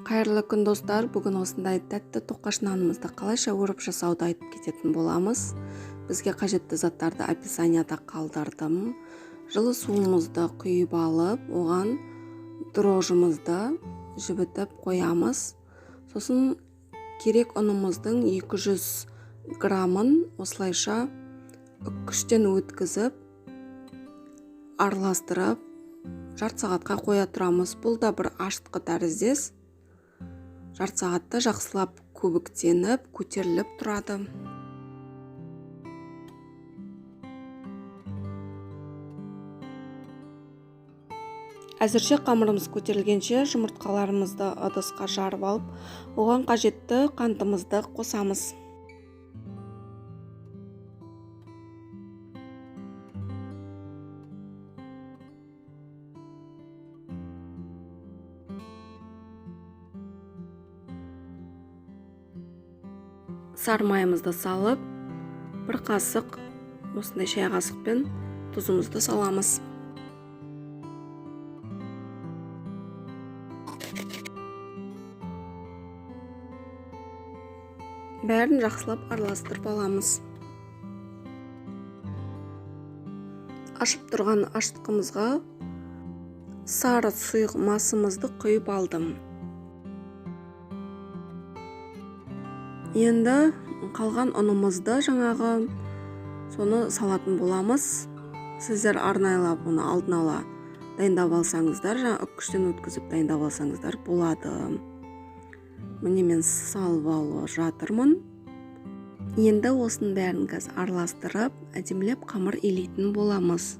Қайырлы күн достар, бүгін осындай тәтті тоқаш нанымызды қалайша өріп жасауды айтып кететін боламыз. Бізге қажетті заттарды описанияда қалдырдым. Жылы суымызды құйып алып, оған дрожжымызды жібітіп қоямыз. Сосын керек ұнымыздың 200 грамын осылайша үккіштен өткізіп, араластырып, жарты сағатқа қоя тұрамыз. Бұл да бір ашытқы тәріздес. Жарты сағатта жақсылап көбіктеніп, көтеріліп тұрады. Әзірше қамырымыз көтерілгенше жұмыртқаларымызды ыдысқа жарып алып, оған қажетті қантымызды қосамыз. Сары майымызды салып, бір қасық осындай шай қасықпен тұзымызды саламыз. Бәрін жақсылап араластырып аламыз. Ашып тұрған ашытқымызға сары сұйық масымызды құйып алдым. Енді қалған ұнымызды жаңағы соны салатын боламыз. Сіздер арнайлап оны алдын ала дайындап алсаңыздар, үккіштен өткізіп дайындап алсаңыздар болады. Міне мен салып алып жатырмын. Енді осының бәрін араластырып, әдемілеп қамыр илейтін боламыз.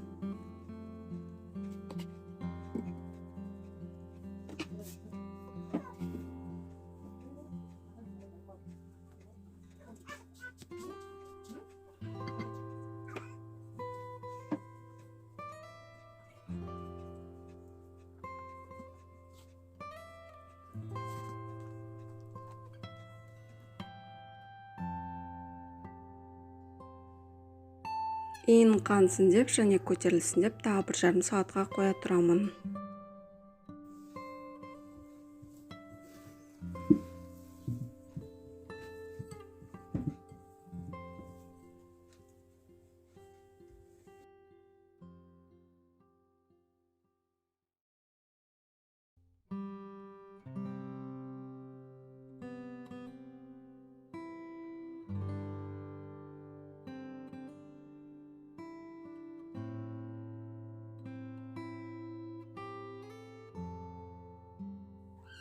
Иін қансын деп және көтерілсін деп тағы бір жарым сағатқа қоя тұрамын.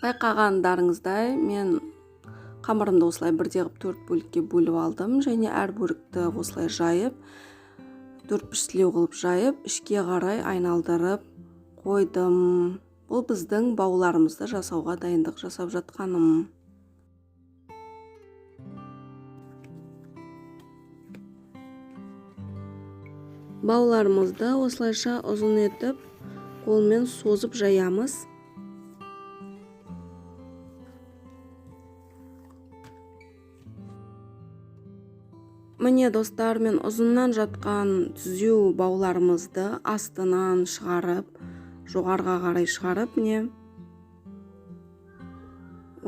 Байқағандарыңыздай, мен қамырымды осылай бірде қып 4 бөлікке бөліп алдым, және әр бөлікті осылай жайып, 4-5 қылып жайып, ішке қарай айналдырып қойдым. Бұл біздің бауларымызды жасауға дайындық жасап жатқаным. Бауларымызды осылайша ұзын етіп, қолмен созып жаямыз. Міне достар, мен ұзыннан жатқан түзеу бауларымызды астынан шығарып, жоғарға қарай шығарып, міне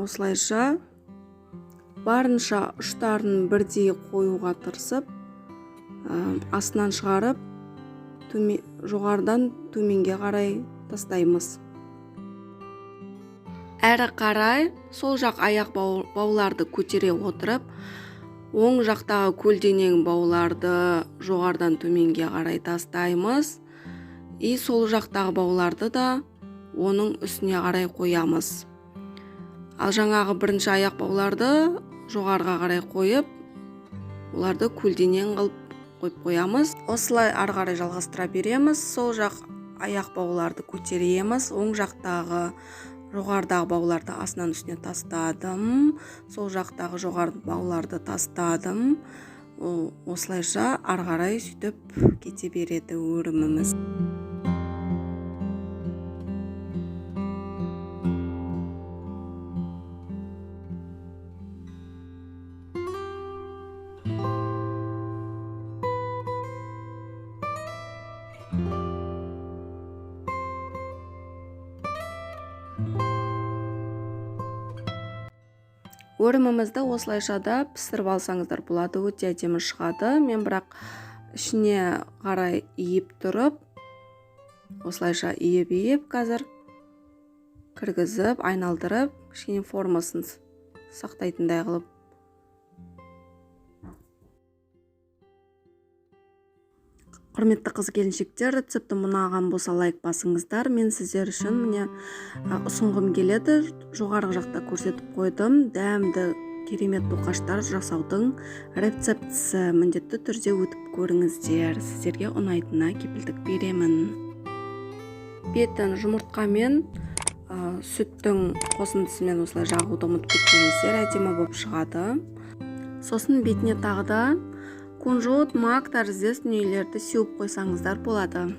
осылайша барынша ұштарын бірдей қоюға тырысып, астынан шығарып, жоғарыдан төменге қарай тастаймыз. Әрі қарай сол жақ аяқ бауларды көтере отырып, оң жақтағы көлденең бауларды жоғарыдан төменге қарай тастаймыз. Сол жақтағы бауларды да оның үстіне қарай қоямыз. Ал жаңағы бірінші аяқ бауларды жоғарыға қарай қойып, оларды көлденең қылып қойып қоямыз. Осылай ары қарай жалғастыра береміз. Сол жақ аяқ бауларды көтереміз. Оң жақтағы жоғарыдағы бауларды астынан үстіне тастадым. Сол жақтағы жоғары бауларды тастадым. Осылайша ары қарай сөйтіп кете береді өріміміз. Өрімімізді осылайша да пісіріп алсаңыздар болады, өте әдемі шығады. Мен бірақ ішіне қарай иіп тұрып, осылайша иіп қазір кіргізіп, айналдырып, кішкене формасын сақтайтындай қылып. Құрметті қыз келіншектер, рецепті ұнаған болса лайк басыңыздар. Мен сіздер үшін міне ұсынғым келеді. Жоғарғы жақта көрсетіп қойдым. Дәмді керемет тоқаштар жасаудың рецептісі. Міндетті түрде өтіп көріңіздер. Сіздерге ұнайтынына кепілдік беремін. Бетін жұмыртқамен сүттің қосындысымен осылай жағуды ұмытып кетпеңіздер, әдемі болып шығады. Сосын бетіне тағы да кунжут, мак тәріздес дүниелерді сеуіп қойсаңыздар болады.